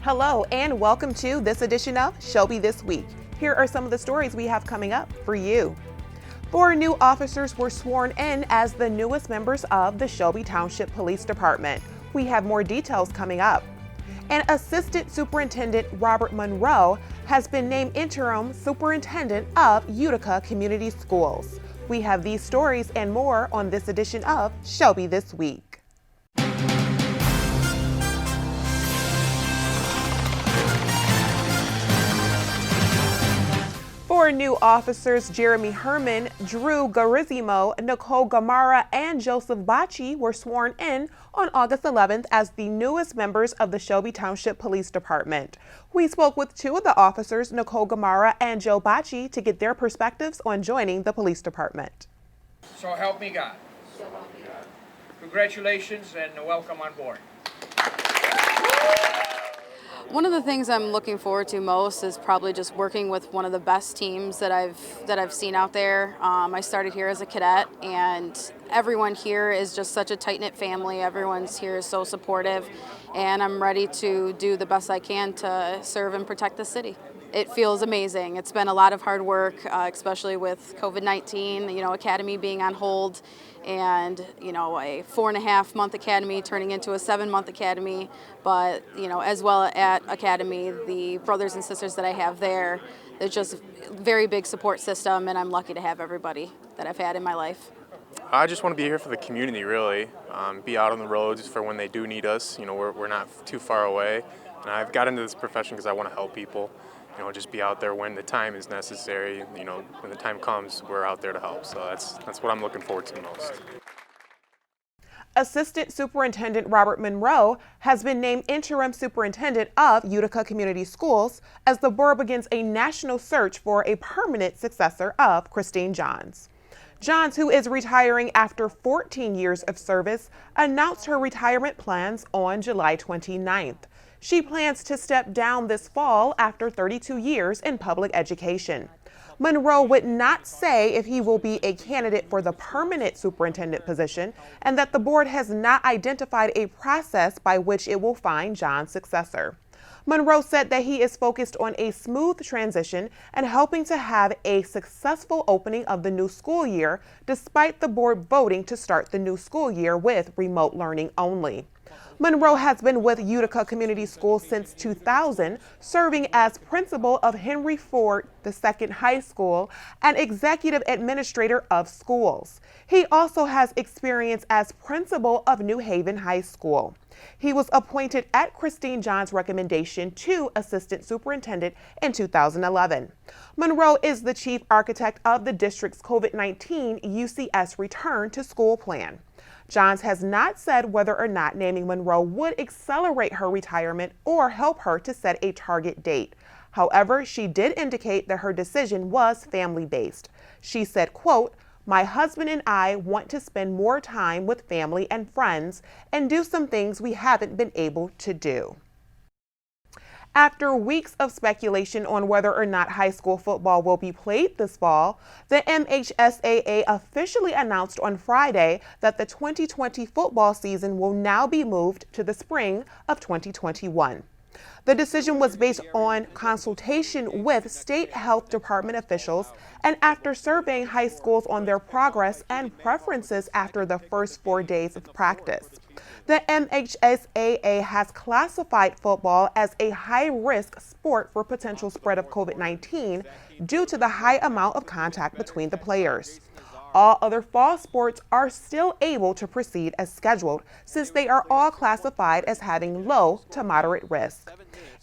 Hello and welcome to this edition of Shelby This Week. Here are some of the stories we have coming up for you. 4 new officers were sworn in as the newest members of the Shelby Township Police Department. We have more details coming up. And Assistant Superintendent Robert Monroe has been named Interim Superintendent of Utica Community Schools. We have these stories and more on this edition of Shelby This Week. 4 new officers, Jeremy Herman, Drew Garizimo, Nicole Gamara, and Joseph Bacci, were sworn in on August 11th as the newest members of the Shelby Township Police Department. We spoke with 2 of the officers, Nicole Gamara and Joe Bacci, to get their perspectives on joining the police department. So help me God. Congratulations and welcome on board. One of the things I'm looking forward to most is probably just working with one of the best teams that I've seen out there. I started here as a cadet, and everyone here is just such a tight-knit family. Everyone's here is so supportive, and I'm ready to do the best I can to serve and protect the city. It feels amazing. It's been a lot of hard work, especially with COVID-19, academy being on hold, and a 4.5-month academy turning into a 7-month academy. But as well at academy, the brothers and sisters that I have there, it's just a very big support system, and I'm lucky to have everybody that I've had in my life. I just want to be here for the community, really. Be out on the roads for when they do need us. We're not too far away, and I've got into this profession because I want to help people. Just be out there when the time is necessary. When the time comes, we're out there to help. So that's what I'm looking forward to most. Assistant Superintendent Robert Monroe has been named Interim Superintendent of Utica Community Schools as the board begins a national search for a permanent successor of Christine Johns. Johns, who is retiring after 14 years of service, announced her retirement plans on July 29th. She plans to step down this fall after 32 years in public education. Monroe would not say if he will be a candidate for the permanent superintendent position, and that the board has not identified a process by which it will find John's successor. Monroe said that he is focused on a smooth transition and helping to have a successful opening of the new school year, despite the board voting to start the new school year with remote learning only. Monroe has been with Utica Community Schools since 2000, serving as principal of Henry Ford II High School and executive administrator of schools. He also has experience as principal of New Haven High School. He was appointed at Christine Johns' recommendation to assistant superintendent in 2011. Monroe is the chief architect of the district's COVID-19 UCS return to school plan. Johns has not said whether or not naming Monroe would accelerate her retirement or help her to set a target date. However, she did indicate that her decision was family-based. She said, quote, "My husband and I want to spend more time with family and friends and do some things we haven't been able to do." After weeks of speculation on whether or not high school football will be played this fall, the MHSAA officially announced on Friday that the 2020 football season will now be moved to the spring of 2021. The decision was based on consultation with state health department officials and after surveying high schools on their progress and preferences after the first 4 days of practice. The MHSAA has classified football as a high-risk sport for potential spread of COVID-19 due to the high amount of contact between the players. All other fall sports are still able to proceed as scheduled since they are all classified as having low to moderate risk.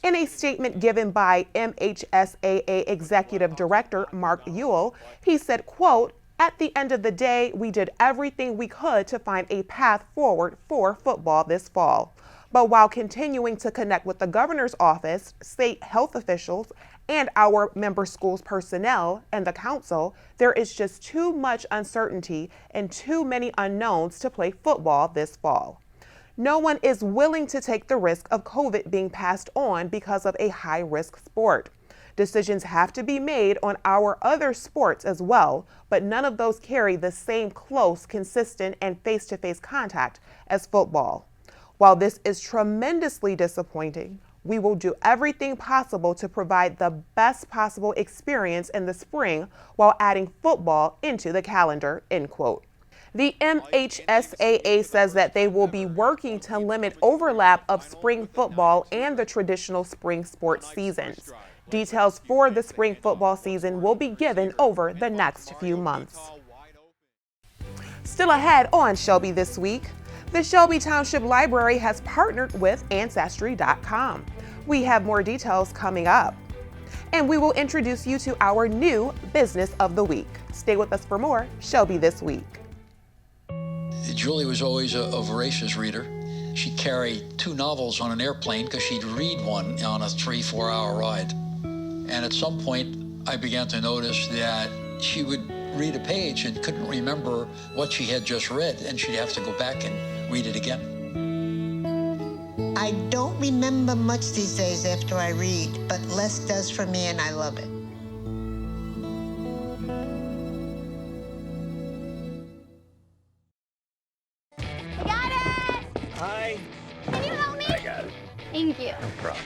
In a statement given by MHSAA Executive Director Mark Ewell, he said, quote, "At the end of the day, we did everything we could to find a path forward for football this fall. But while continuing to connect with the governor's office, state health officials, and our member schools personnel and the council, there is just too much uncertainty and too many unknowns to play football this fall. No one is willing to take the risk of COVID being passed on because of a high-risk sport. Decisions have to be made on our other sports as well, but none of those carry the same close, consistent, and face-to-face contact as football. While this is tremendously disappointing, We will do everything possible to provide the best possible experience in the spring while adding football into the calendar, end quote. The MHSAA says that they will be working to limit overlap of spring football and the traditional spring sports seasons. Details for the spring football season will be given over the next few months. Still ahead on Shelby This Week, the Shelby Township Library has partnered with Ancestry.com. We have more details coming up. And we will introduce you to our new Business of the Week. Stay with us for more Shelby This Week. Julie was always a voracious reader. She'd carry 2 novels on an airplane because she'd read one on a 3-4 hour ride. And at some point, I began to notice that she would read a page and couldn't remember what she had just read, and she'd have to go back and read it again. I don't remember much these days after I read, but less does for me, and I love it. I got it! Hi. Can you help me? I got it. Thank you. No problem.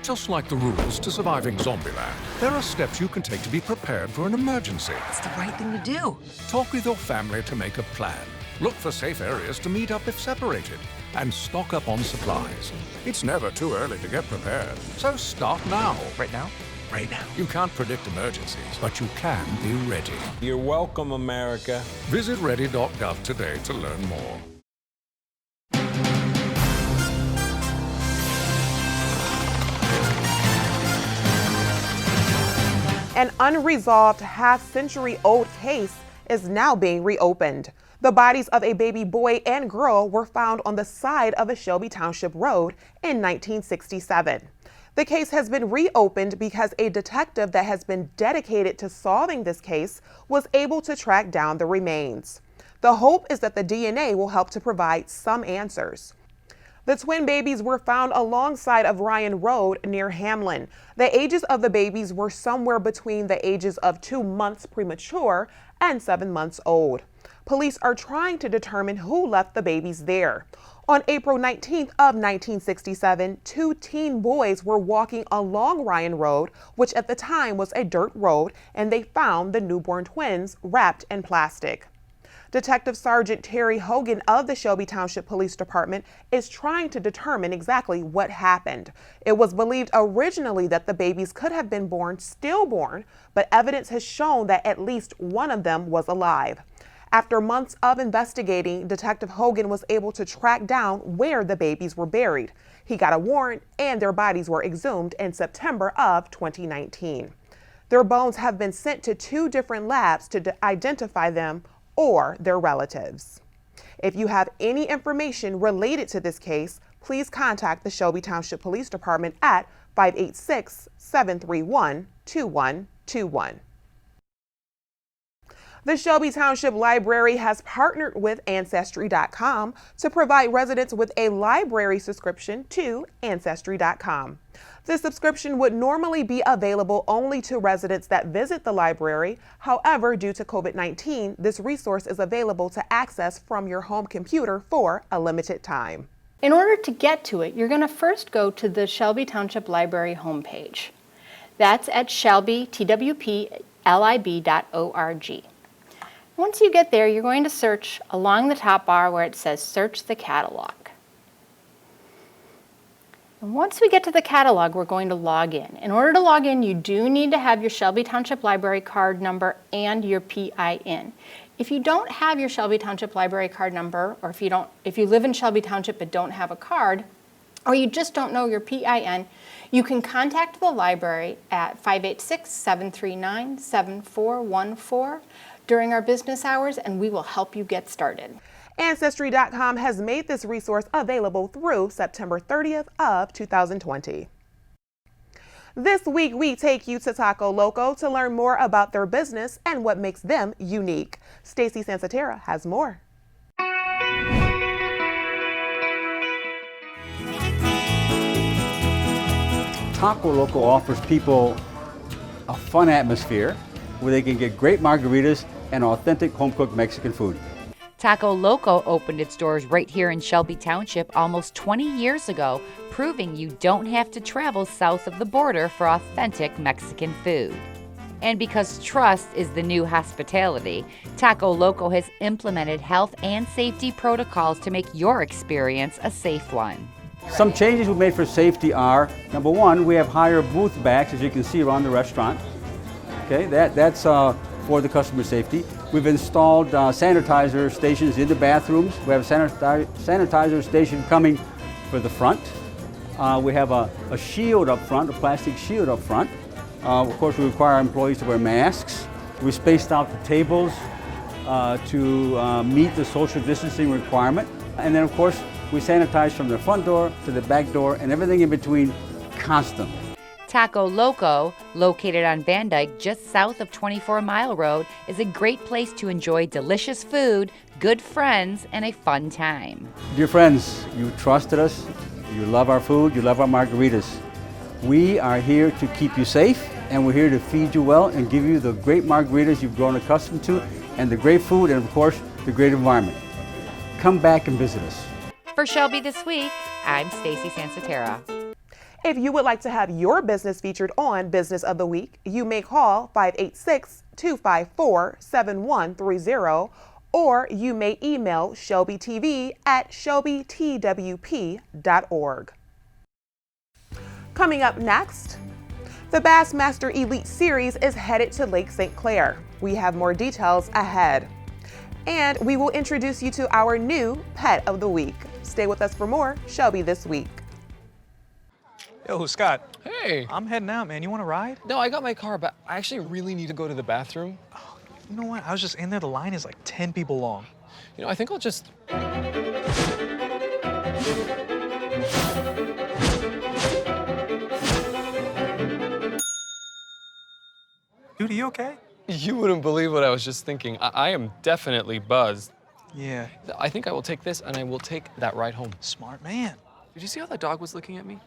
Just like the rules to surviving Zombieland, there are steps you can take to be prepared for an emergency. It's the right thing to do. Talk with your family to make a plan. Look for safe areas to meet up if separated. And stock up on supplies. It's never too early to get prepared, so start now. Right now? Right now. You can't predict emergencies, but you can be ready. You're welcome, America. Visit ready.gov today to learn more. An unresolved half-century-old case is now being reopened. The bodies of a baby boy and girl were found on the side of a Shelby Township road in 1967. The case has been reopened because a detective that has been dedicated to solving this case was able to track down the remains. The hope is that the DNA will help to provide some answers. The twin babies were found alongside of Ryan Road near Hamlin. The ages of the babies were somewhere between the ages of 2 months premature and 7 months old. Police are trying to determine who left the babies there. On April 19th of 1967, 2 teen boys were walking along Ryan Road, which at the time was a dirt road, and they found the newborn twins wrapped in plastic. Detective Sergeant Terry Hogan of the Shelby Township Police Department is trying to determine exactly what happened. It was believed originally that the babies could have been born stillborn, but evidence has shown that at least one of them was alive. After months of investigating, Detective Hogan was able to track down where the babies were buried. He got a warrant and their bodies were exhumed in September of 2019. Their bones have been sent to 2 different labs to identify them or their relatives. If you have any information related to this case, please contact the Shelby Township Police Department at 586-731-2121. The Shelby Township Library has partnered with Ancestry.com to provide residents with a library subscription to Ancestry.com. The subscription would normally be available only to residents that visit the library. However, due to COVID-19, this resource is available to access from your home computer for a limited time. In order to get to it, you're going to first go to the Shelby Township Library homepage. That's at shelbytwplib.org. Once you get there, you're going to search along the top bar where it says Search the Catalog. And once we get to the catalog, we're going to log in. In order to log in, you do need to have your Shelby Township Library card number and your PIN. If you don't have your Shelby Township Library card number, or if you live in Shelby Township but don't have a card, or you just don't know your PIN, you can contact the library at 586-739-7414 during our business hours, and we will help you get started. Ancestry.com has made this resource available through September 30th of 2020. This week, we take you to Taco Loco to learn more about their business and what makes them unique. Stacy Sansatera has more. Taco Loco offers people a fun atmosphere where they can get great margaritas and authentic home-cooked Mexican food. Taco Loco opened its doors right here in Shelby Township almost 20 years ago, proving you don't have to travel south of the border for authentic Mexican food. And because trust is the new hospitality, Taco Loco has implemented health and safety protocols to make your experience a safe one. Some changes we've made for safety are, number one, we have higher booth backs, as you can see around the restaurant. Okay, that's for the customer safety. We've installed sanitizer stations in the bathrooms. We have a sanitizer station coming for the front. We have a shield up front, a plastic shield up front. Of course, we require our employees to wear masks. We spaced out the tables to meet the social distancing requirement. And then, of course, we sanitize from the front door to the back door and everything in between constantly. Taco Loco, located on Van Dyke just south of 24 Mile Road, is a great place to enjoy delicious food, good friends, and a fun time. Dear friends, you trusted us, you love our food, you love our margaritas. We are here to keep you safe, and we're here to feed you well and give you the great margaritas you've grown accustomed to, and the great food, and of course, the great environment. Come back and visit us. For Shelby This Week, I'm Stacy Sansatera. If you would like to have your business featured on Business of the Week, you may call 586-254-7130, or you may email shelbytv@shelbytwp.org. Coming up next, the Bassmaster Elite Series is headed to Lake St. Clair. We have more details ahead. And we will introduce you to our new Pet of the Week. Stay with us for more Shelby This Week. Yo, Scott. Hey. I'm heading out, man. You want to ride? No, I got my car, but I actually really need to go to the bathroom. Oh, you know what? I was just in there. The line is like 10 people long. You know, I think I'll just... Dude, are you okay? You wouldn't believe what I was just thinking. I am definitely buzzed. Yeah. I think I will take this and I will take that ride home. Smart man. Did you see how that dog was looking at me?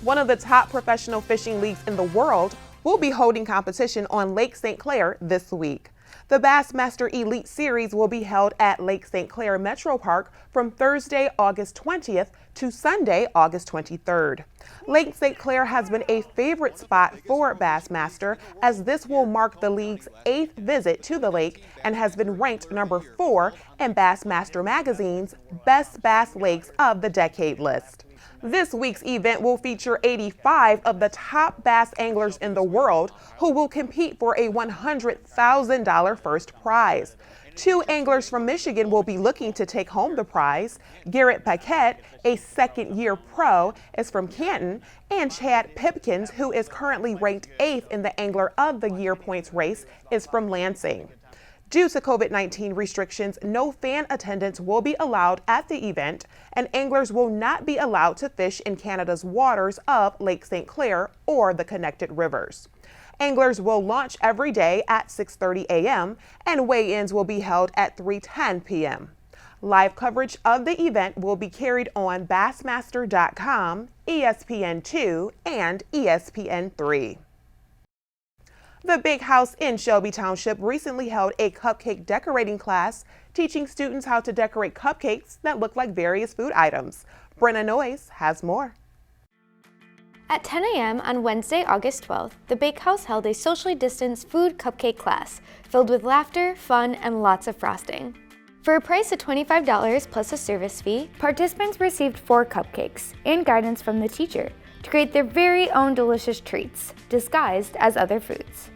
One of the top professional fishing leagues in the world will be holding competition on Lake St. Clair this week. The Bassmaster Elite Series will be held at Lake St. Clair Metro Park from Thursday, August 20th to Sunday, August 23rd. Lake St. Clair has been a favorite spot for Bassmaster, as this will mark the league's 8th visit to the lake and has been ranked number 4 in Bassmaster Magazine's Best Bass Lakes of the Decade list. This week's event will feature 85 of the top bass anglers in the world who will compete for a $100,000 first prize. 2 anglers from Michigan will be looking to take home the prize. Garrett Paquette, a second-year pro, is from Canton, and Chad Pipkins, who is currently ranked 8th in the Angler of the Year points race, is from Lansing. Due to COVID-19 restrictions, no fan attendance will be allowed at the event, and anglers will not be allowed to fish in Canada's waters of Lake St. Clair or the connected rivers. Anglers will launch every day at 6:30 a.m. and weigh-ins will be held at 3:10 p.m. Live coverage of the event will be carried on Bassmaster.com, ESPN2, and ESPN3. The Bakehouse in Shelby Township recently held a cupcake decorating class, teaching students how to decorate cupcakes that look like various food items. Brenna Noyes has more. At 10 a.m. on Wednesday, August 12th, the Bakehouse held a socially distanced food cupcake class filled with laughter, fun, and lots of frosting. For a price of $25 plus a service fee, participants received 4 cupcakes and guidance from the teacher to create their very own delicious treats, disguised as other foods.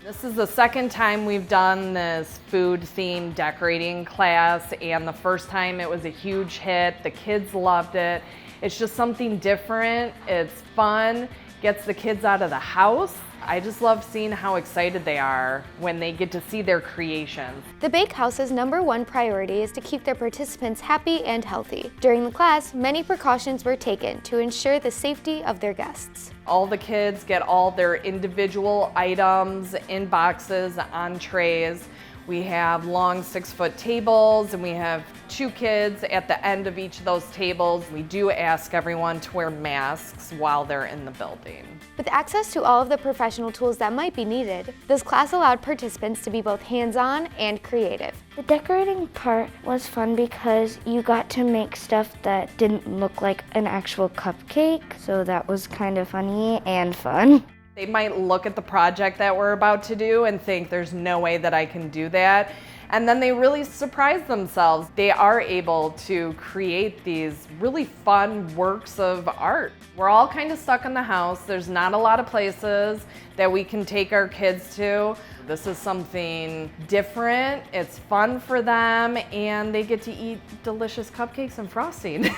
This is the second time we've done this food-themed decorating class, and the first time it was a huge hit. The kids loved it. It's just something different. It's fun, gets the kids out of the house. I just love seeing how excited they are when they get to see their creations. The Bakehouse's #1 priority is to keep their participants happy and healthy. During the class, many precautions were taken to ensure the safety of their guests. All the kids get all their individual items in boxes on trays. We have long 6-foot tables, and we have 2 kids at the end of each of those tables. We do ask everyone to wear masks while they're in the building. With access to all of the professional tools that might be needed, this class allowed participants to be both hands-on and creative. The decorating part was fun because you got to make stuff that didn't look like an actual cupcake, so that was kind of funny and fun. They might look at the project that we're about to do and think there's no way that I can do that. And then they really surprise themselves. They are able to create these really fun works of art. We're all kind of stuck in the house. There's not a lot of places that we can take our kids to. This is something different, it's fun for them, and they get to eat delicious cupcakes and frosting.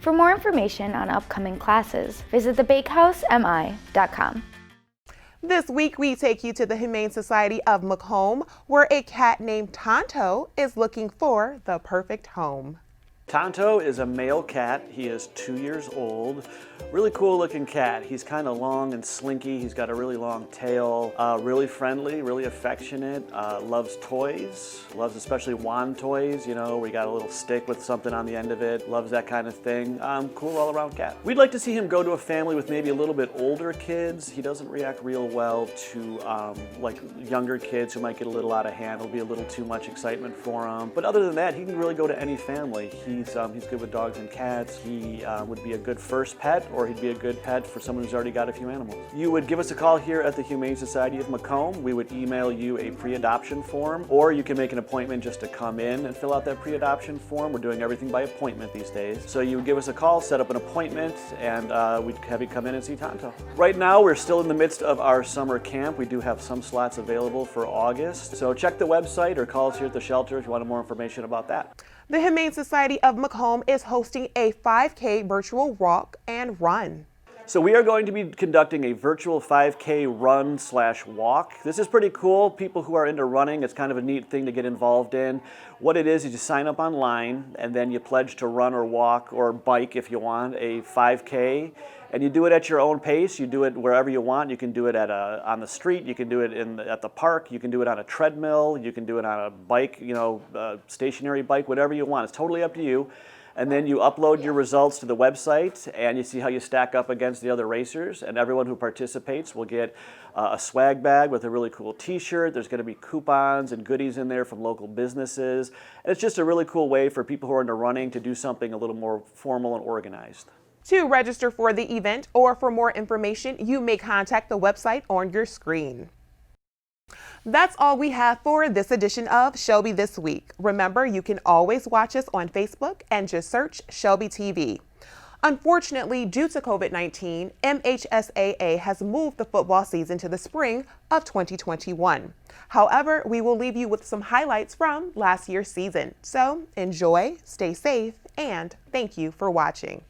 For more information on upcoming classes, visit thebakehousemi.com. This week, we take you to the Humane Society of Macomb, where a cat named Tonto is looking for the perfect home. Tonto is a male cat. He is 2 years old. Really cool looking cat. He's kind of long and slinky. He's got a really long tail. Really friendly, really affectionate. Loves toys. Loves especially wand toys, you know, where you got a little stick with something on the end of it. Loves that kind of thing. Cool all around cat. We'd like to see him go to a family with maybe a little bit older kids. He doesn't react real well to like younger kids who might get a little out of hand. It'll be a little too much excitement for him. But other than that, he can really go to any family. He's good with dogs and cats. He would be a good first pet, or he'd be a good pet for someone who's already got a few animals. You would give us a call here at the Humane Society of Macomb. We would email you a pre-adoption form, or you can make an appointment just to come in and fill out that pre-adoption form. We're doing everything by appointment these days. So you would give us a call, set up an appointment, and we'd have you come in and see Tonto. Right now, we're still in the midst of our summer camp. We do have some slots available for August. So check the website or call us here at the shelter if you want more information about that. The Humane Society of Macomb is hosting a 5K virtual walk and run. So we are going to be conducting a virtual 5K run/walk. This is pretty cool. People who are into running, it's kind of a neat thing to get involved in. What it is you sign up online, and then you pledge to run or walk or bike, if you want, a 5K. And you do it at your own pace. You do it wherever you want. You can do it on the street. You can do it at the park. You can do it on a treadmill. You can do it on a bike, you know, stationary bike, whatever you want. It's totally up to you. And then you upload your results to the website, and you see how you stack up against the other racers. And everyone who participates will get a swag bag with a really cool t-shirt. There's going to be coupons and goodies in there from local businesses. And it's just a really cool way for people who are into running to do something a little more formal and organized. To register for the event or for more information, you may contact the website on your screen. That's all we have for this edition of Shelby This Week. Remember, you can always watch us on Facebook and just search Shelby TV. Unfortunately, due to COVID-19, MHSAA has moved the football season to the spring of 2021. However, we will leave you with some highlights from last year's season. So enjoy, stay safe, and thank you for watching.